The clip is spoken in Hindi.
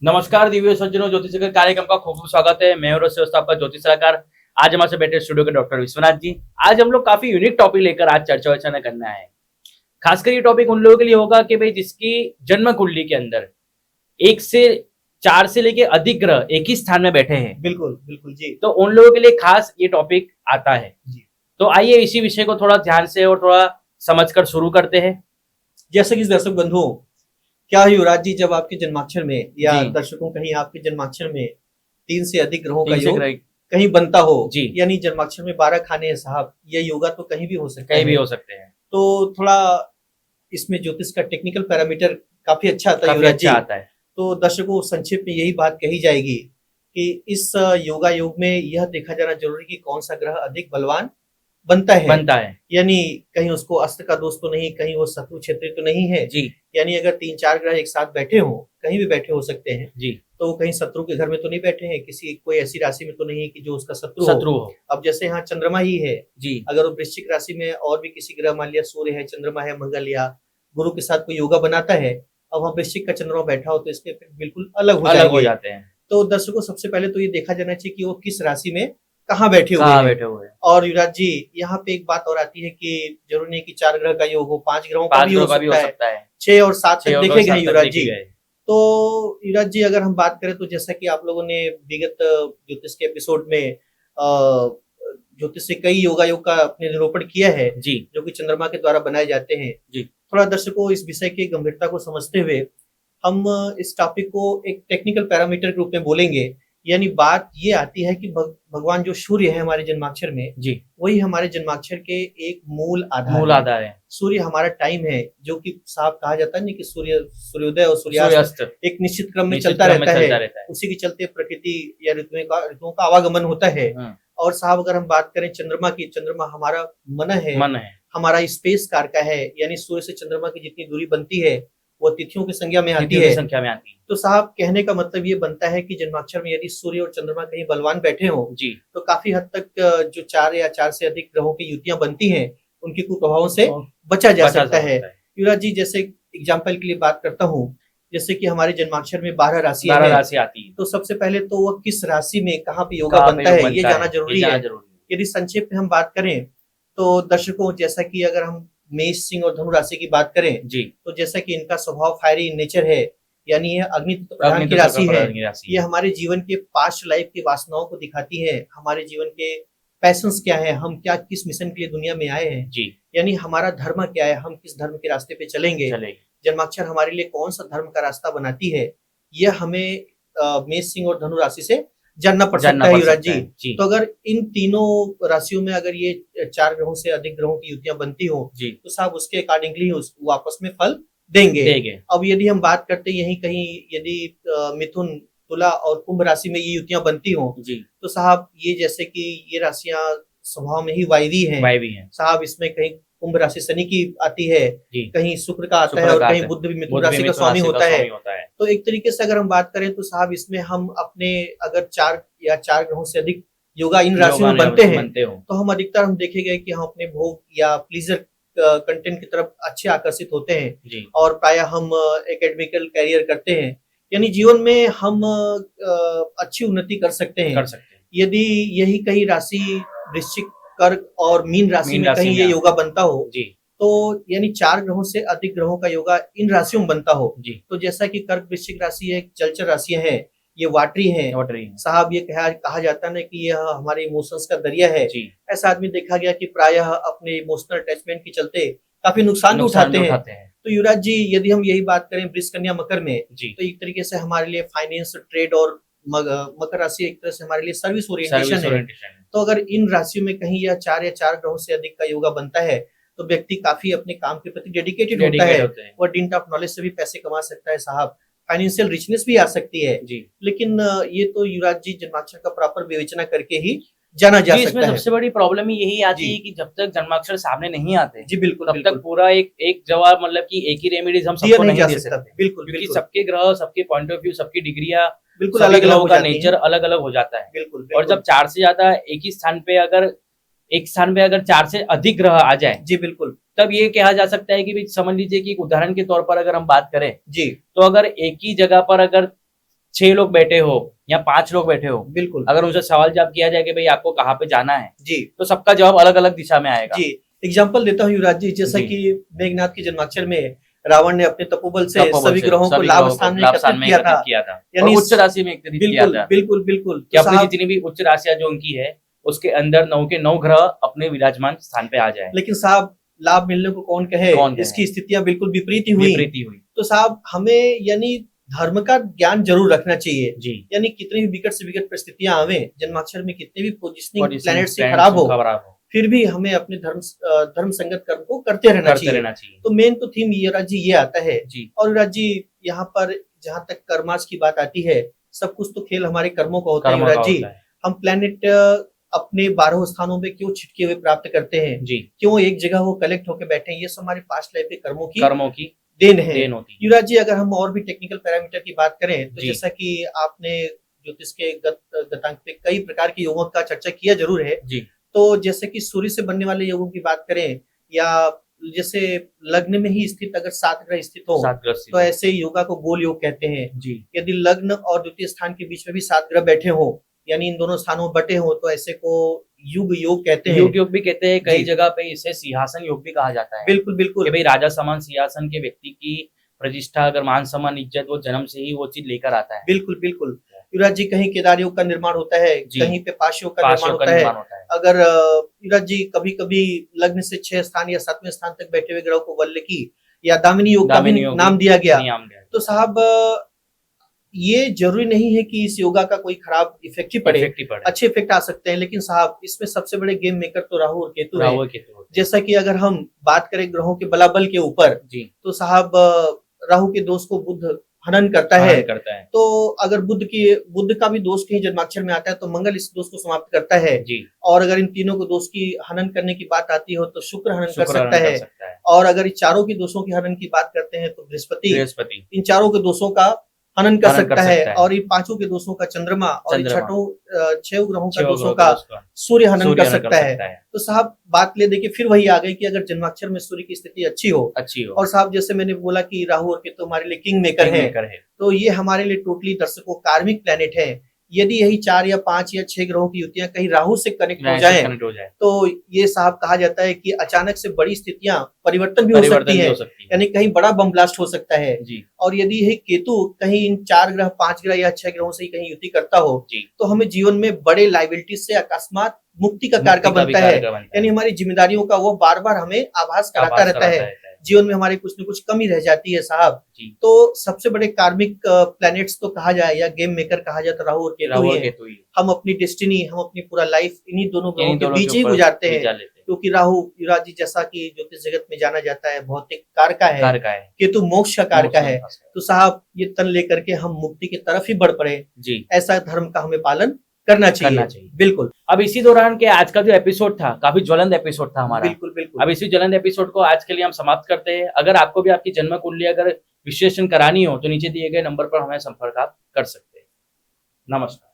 नमस्कार दिव्य सज्जनों, ज्योतिष के कार्यक्रम का खूब खूब स्वागत है। मैं और आपका ज्योतिष सलाहकार। आज हमारे बैठे स्टूडियो के डॉक्टर विश्वनाथ जी। आज हम लोग काफी यूनिक टॉपिक लेकर आज चर्चा वर्चना करना है। खासकर ये टॉपिक उन लोगों के लिए होगा कि भाई जिसकी जन्म कुंडली के अंदर 1 से 4 से लेके अधिक ग्रह एक ही स्थान में बैठे हैं। बिल्कुल बिल्कुल जी। तो उन लोगों के लिए खास ये टॉपिक आता है जी। तो आइए इसी विषय को थोड़ा ध्यान से और थोड़ा समझकर शुरू करते हैं। जैसे कि दर्शक बंधुओं, क्या है युवराज जी, जब आपके जन्माक्षर में या जी। दर्शकों कहीं आपके जन्माक्षर में 3 से अधिक ग्रहों का 3 से योग ग्रह कहीं बनता हो जी। यानी जन्माक्षर में 12 खाने हैं साहब, यह योगा तो कहीं भी हो सकता कहीं भी है। हो सकते हैं। तो थोड़ा इसमें ज्योतिष का टेक्निकल पैरामीटर काफी अच्छा आता है काफी युवराज जी। अच्छा आता है। तो दर्शकों संक्षेप में यही बात कही जाएगी कि इस योगा योग में यह देखा जाना जरूरी कि कौन सा ग्रह अधिक बलवान बनता है। यानी कहीं उसको अस्त्र का दोष तो नहीं, कहीं वो शत्रु क्षेत्र तो नहीं है जी। यानी अगर 3-4 ग्रह एक साथ बैठे हो, कहीं भी बैठे हो सकते हैं जी। तो कहीं शत्रु के घर में तो नहीं बैठे हैं, किसी कोई ऐसी राशि में तो नहीं कि जो उसका शत्रु हो। अब जैसे यहाँ चंद्रमा ही है जी। अगर वो वृश्चिक राशि में और भी किसी ग्रह, मान लिया सूर्य है, चंद्रमा है, मंगल या गुरु के साथ कोई योगा बनाता है, अब वहाँ वृश्चिक का चंद्रमा बैठा हो तो इसके इफेक्ट बिल्कुल अलग हो जाते हैं। तो दर्शकों सबसे पहले तो ये देखा जाना चाहिए कि वो किस राशि में कहाँ बैठे हुए हैं। और युवराज जी यहाँ पे एक बात और आती है कि जरूरी नहीं कि 4 ग्रह का योग हो, 5 ग्रहों का भी हो सकता है, 6 और 7 तक देखे गए युवराज जी। तो युवराज जी अगर हम बात करें तो जैसा कि आप लोगों ने विगत ज्योतिष के एपिसोड में ज्योतिष से कई योगा योग का अपने निरूपण किया है जी, जो कि चंद्रमा के द्वारा बनाए जाते हैं जी। थोड़ा दर्शकों इस विषय की गंभीरता को समझते हुए हम इस टॉपिक को एक टेक्निकल पैरामीटर के रूप में बोलेंगे। यानी बात ये आती है कि भगवान जो सूर्य है हमारे जन्माक्षर में जी, वही हमारे जन्माक्षर के एक मूल आधार है। सूर्य हमारा टाइम है, जो कि साफ कहा जाता है कि सूर्योदय और सूर्यास्त एक निश्चित क्रम में चलता रहता है। उसी के चलते प्रकृति या ऋतुओं का आवागमन होता है। और साहब अगर हम बात करें चंद्रमा की, चंद्रमा हमारा मन है, हमारा स्पेस कार का है, यानी सूर्य से चंद्रमा की जितनी दूरी बनती है वो तिथियों की संख्या में आती है। तो साहब कहने का मतलब ये बनता है कि जन्माक्षर में यदि सूर्य और चंद्रमा कहीं बलवान बैठे हो जी, तो काफी हद तक जो 4 या 4 से अधिक ग्रहों की युतियां बनती हैं उनके कुप्रभावों से बचा जा सकता है। युवराज जी जैसे एग्जाम्पल के लिए बात करता हूँ, जैसे कि हमारे जन्माक्षर में 12 राशि आती है, तो सबसे पहले तो वह किस राशि में कहाँ पे योगा बनता है ये जाना जरूरी है। यदि संक्षेप में हम बात करें तो दर्शकों जैसा कि अगर हम मेष, सिंह और धनु राशि की बात करें जी, तो जैसा कि इनका स्वभाव फायरी नेचर है, यानी यह अग्नि प्रधान की राशि है। ये हमारे जीवन के पास्ट लाइफ की वासनाओं को दिखाती है, हमारे जीवन के पैशंस क्या है, हम क्या किस मिशन के लिए दुनिया में आए हैं जी, यानी हमारा धर्म क्या है, हम किस धर्म के रास्ते पे चलेंगे। जन्माक्षर हमारे लिए कौन सा धर्म का रास्ता बनाती है, यह हमें मेष, सिंह और धनु राशि से जानना पड़ सकता है युवराज जी। तो अगर इन तीनों राशियों में अगर ये 4 ग्रहों से अधिक ग्रहों की युतियां बनती हो तो साहब उसके अकॉर्डिंगली वो आपस में फल देंगे। अब यदि हम बात करते हैं यही कहीं यदि मिथुन, तुला और कुंभ राशि में ये युतियां बनती हो तो साहब ये जैसे कि ये राशियां स्वभाव में ही वायवी हैं साहब, इसमें कहीं कुंभ राशि शनि की आती है, कहीं शुक्र का आता है और कहीं बुध भी मिथुन राशि का स्वामी होता है। तो एक तरीके से अगर हम बात करें तो साहब इसमें हम अपने अगर 4 ग्रहों से अधिक योगा इन राशियों में बनते हैं तो हम अधिकतर हम देखे गए कि हम अपने भोग या प्लीजर कंटेंट की तरफ अच्छे आकर्षित होते हैं और प्रायः हम एकेडमिकल कैरियर करते हैं, यानी जीवन में हम अच्छी उन्नति कर सकते हैं। यदि यही कहीं राशि वृश्चिक, कर्क और मीन राशि में कहीं ये योगा बनता हो जी, तो यानी 4 ग्रहों से अधिक ग्रहों का योगा इन राशियों में बनता हो जी, तो जैसा कि कर्क वृश्चिक राशि है, जलचर राशियां हैं, ये वाटरी हैं साहब, ये कहा जाता है ना कि यह हमारे इमोशंस का दरिया है। ऐसा आदमी देखा गया कि प्रायः अपने इमोशनल अटैचमेंट के चलते काफी नुकसान उठाते हैं। तो युवराज जी यदि हम यही बात करें वृष, कन्या, मकर में तो एक तरीके से हमारे लिए फाइनेंस, ट्रेड और मकर राशि एक तरह से हमारे लिए सर्विस ओरिएंटेशन है। तो अगर इन राशियों में कहीं यह 4 या 4 ग्रहों से अधिक का योगा बनता है तो व्यक्ति काफी अपने काम के प्रति डेडिकेटेड होता है, वह डिंट ऑफ नॉलेज से भी पैसे कमा सकता है साहब, फाइनेंशियल रिचनेस भी आ सकती है जी। लेकिन ये तो युवराज जी जन्माक्षर का प्रॉपर विवेचना करके ही जाना जा सकता है। सबसे बड़ी प्रॉब्लम ही यही आती है कि जब तक जन्माक्षर सामने नहीं आते जी बिल्कुल तब तक पूरा एक जवाब मतलब कि एक ही रेमेडीज हम सबको नहीं दे सकते। बिल्कुल क्योंकि सबके ग्रह, सबके पॉइंट ऑफ व्यू, सबकी डिग्रियां बिल्कुल अलग अलग का नेचर अलग अलग हो जाता है। बिल्कुल। और जब 4 से ज्यादा एक ही स्थान पे अगर 4 से अधिक ग्रह आ जाए जी बिल्कुल, तब ये कहा जा सकता है कि समझ लीजिए कि एक उदाहरण के तौर पर अगर हम बात करें जी, तो अगर एक ही जगह पर अगर 6 लोग बैठे हो या 5 लोग बैठे हो, बिल्कुल, अगर उनसे सवाल जवाब किया जाए कि भाई आपको कहाँ पे जाना है जी, तो सबका जवाब अलग अलग दिशा में आएगा। जी। एग्जाम्पल देता हूँ युवराज जी, जैसा जी। कि मेघनाथ के जन्माक्षर में रावण ने अपने तपोबल से तपोबल सभी से ग्रहों को सभी लाभ ग्रहों को स्थान में लाभ एकत्रित स्थान में किया था। किया था और यानी उच्च राशि में एकत्रित किया बिल्कुल, था बिल्कुल, बिल्कुल। कि तो अपनी साहब, जितनी भी उच्च राशियां जो उनकी है उसके अंदर 9 के 9 ग्रह अपने विराजमान स्थान पे आ जाए। लेकिन साहब लाभ मिलने को कौन कहे, कौन कहे? इसकी स्थितियां बिल्कुल विपरीत ही हुई। विपरीत ही हुई। तो साहब हमें यानी धर्म का ज्ञान जरूर रखना चाहिए। जी। यानी कितनी भी विकट से विकट परिस्थितियां आवे, जन्माक्षर में कितने भी पोजिशनिंग Positioning प्लैनेट से planets खराब हो, खराब हो, फिर भी हमें अपने धर्म संगत कर्म को करते रहना चाहिए। तो मेन तो थीम युवराज जी ये आता है। जी। और युवराज जी यहाँ पर जहाँ तक कर्माश की बात आती है, सब कुछ तो खेल हमारे कर्मों का होता है कर्मों का युवराज जी। होता है। हम प्लैनेट अपने 12 स्थानों पे क्यों छिटके हुए प्राप्त करते हैं, जी। क्यों एक जगह वो कलेक्ट होकर बैठे हैं, ये सब हमारे पास्ट लाइफ के कर्मों की देन है। होती है। युवराज जी अगर हम और भी टेक्निकल पैरामीटर की बात करें तो जी। जैसा कि आपने ज्योतिष के गतांक पे कई प्रकार के योगों का चर्चा किया जरूर है। जी। तो जैसे कि सूर्य से बनने वाले योगों की बात करें, या जैसे लग्न में ही स्थित अगर 7 ग्रह स्थित हो तो ऐसे योगा को गोल योग कहते हैं। जी। यदि लग्न और द्वितीय स्थान के बीच में भी 7 ग्रह बैठे हो, यानी इन दोनों स्थानों में बटे हो, तो ऐसे को युग योग कहते हैं। युग योग भी कहते हैं, कई जगह पे इसे सिंहासन योग भी कहा जाता है। बिल्कुल बिल्कुल, कि भाई राजा समान सिंहासन के व्यक्ति की प्रतिष्ठा, अगर मान सम्मान इज्जत वो जन्म से ही वो चीज लेकर आता है। बिल्कुल बिल्कुल। युवराज जी कहीं केदार योग का निर्माण होता है, कहीं पे पाश योग का निर्माण होता है। अगर युवराज जी कभी कभी लग्न से 6 स्थान या 7वें स्थान तक बैठे हुए ग्रह को वल्लकी या दामिनी योग का भी नाम दिया गया। तो साहब ये जरूरी नहीं है कि इस योगा का कोई खराब इफेक्ट ही पड़े, अच्छे इफेक्ट आ सकते हैं। लेकिन साहब इसमें सबसे बड़े गेम मेकर तो राहु और केतु है। जैसा कि अगर हम बात करें ग्रहों के बलाबल के ऊपर, तो साहब राहु के दोष को बुध हनन करता है। तो अगर बुध का भी दोष कहीं जन्माक्षर में आता है तो मंगल इस दोष को समाप्त करता है। और अगर इन तीनों को दोष की हनन करने की बात आती हो तो शुक्र हनन कर सकता है। और अगर इन चारों के दोषों की हनन की बात करते हैं तो बृहस्पति इन चारों के दोषों का हनन कर सकता है। और इन 5 के दोषों का चंद्रमा और इन 6 ग्रहों का दोषों का सूर्य हनन कर सकता है। तो साहब बात ले देखिए फिर वही आ गई कि अगर जन्माक्षर में सूर्य की स्थिति अच्छी हो और साहब जैसे मैंने बोला कि राहु और केतु हमारे लिए किंग मेकर है, तो ये हमारे लिए टोटली दर्शकों कार्मिक प्लेनेट है। यदि यही 4 या 5 या 6 ग्रहों की युतियां कहीं राहु से कनेक्ट हो जाए तो ये साहब कहा जाता है कि अचानक से बड़ी स्थितियां परिवर्तन भी हो सकती है, यानी कहीं बड़ा बम ब्लास्ट हो सकता है। और यदि यही केतु कहीं इन 4 ग्रह 5 ग्रह या 6 ग्रहों से कहीं युति करता हो तो हमें जीवन में बड़े लाइबिलिटीज से अकस्मात मुक्ति का कारक बनता है। यानी हमारी जिम्मेदारियों का वो बार बार हमें आभास कराता रहता है। जीवन में हमारी कुछ न कुछ कमी रह जाती है साहब। तो सबसे बड़े कार्मिक प्लैनेट्स तो कहा जाए या गेम मेकर कहा जाए तो राहु और केतु ही। हम अपनी डेस्टिनी, हम अपनी पूरा लाइफ इन्हीं दोनों ग्रहों के बीच ही गुजारते हैं। क्योंकि राहु युवराज जी जैसा कि ज्योतिष जगत में जाना जाता है भौतिक कारक है, केतु मोक्ष का कारक है। तो साहब ये तन लेकर के हम मुक्ति की तरफ ही बढ़ पड़े, ऐसा धर्म का हमें पालन करना चाहिए। बिल्कुल। अब इसी दौरान के आज का जो एपिसोड था काफी ज्वलंत एपिसोड था हमारा। बिल्कुल। अब इसी ज्वलंत एपिसोड को आज के लिए हम समाप्त करते हैं। अगर आपको भी आपकी जन्म कुंडली अगर विश्लेषण करानी हो तो नीचे दिए गए नंबर पर हमें संपर्क आप कर सकते हैं। नमस्कार।